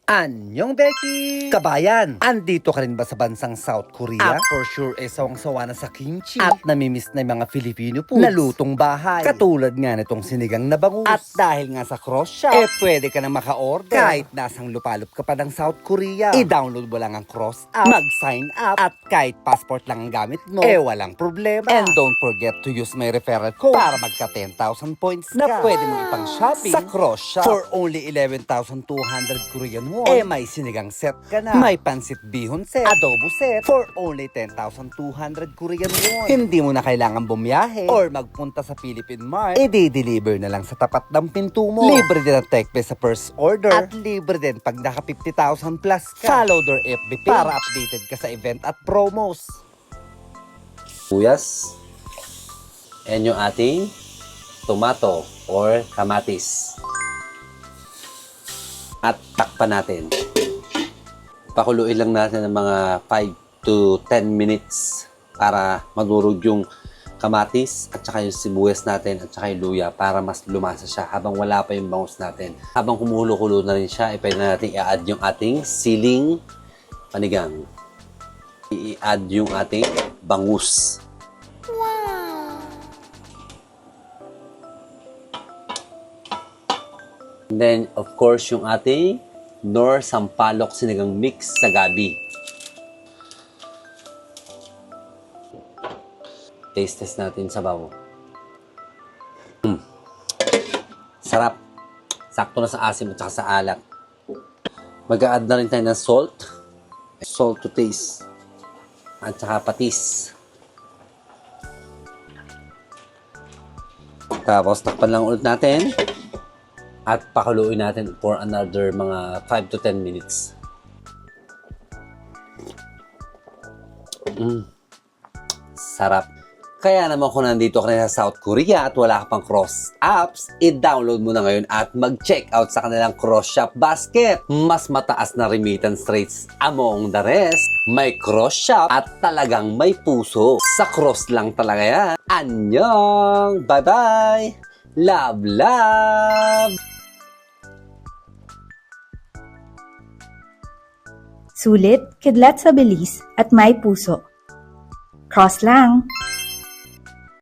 Anyong Becky! Kabayan, andito ka rin ba sa bansang South Korea? At for sure, sawang-sawa na sa kimchi. At namimiss na yung mga Filipino foods na lutong bahay. Katulad nga nitong sinigang na bangus. At dahil nga sa cross shop, pwede ka na maka-order. Kahit nasang lupalop ka pa ng South Korea. I-download mo lang ang cross app, mag-sign up, at kahit passport lang ang gamit mo, walang problema. And don't forget to use my referral code para magka 10,000 points na pwede mong ipang shopping sa cross shop. For only 11,200 Korean won. May sinigang set ka na. May pansit bihon set, adobo set for only 10,200 Korean won. Hindi mo na kailangan bumiyahe or magpunta sa Philippine Mart. I-deliver na lang sa tapat ng pinto mo. Libre din ang take sa first order. At libre din pag naka 50,000 plus ka. Follow their FB page para updated ka sa event at promos. Sibuyas. And yung ating tomato or kamatis. At takpan natin. Pakuluin lang natin ng mga 5 to 10 minutes para madurog yung kamatis at saka yung sibuyas natin at saka yung luya para mas lumasa siya habang wala pa yung bangus natin. Habang kumulo-kulo na rin siya, pwede na natin i-add yung ating siling panigang. I-add yung ating bangus. And then, of course, yung ating Nor Sampalok sinigang mix sa gabi. Taste test natin sa bawo. Sarap. Sakto na sa asim at saka sa alat. Mag-a-add na rin tayo ng salt. Salt to taste. At saka patis. Tapos, takpan lang ulit natin. At pakuluin natin for another mga 5 to 10 minutes. Sarap. Kaya naman kung nandito ka na sa South Korea at wala ka pang cross apps, i-download mo na ngayon at mag-check out sa kanilang cross shop basket. Mas mataas na remittance rates among the rest. May cross shop at talagang may puso. Sa cross lang talaga yan. Annyeong! Bye-bye! Love, love! Sulit, kidlat sa bilis, at may puso. Cross lang!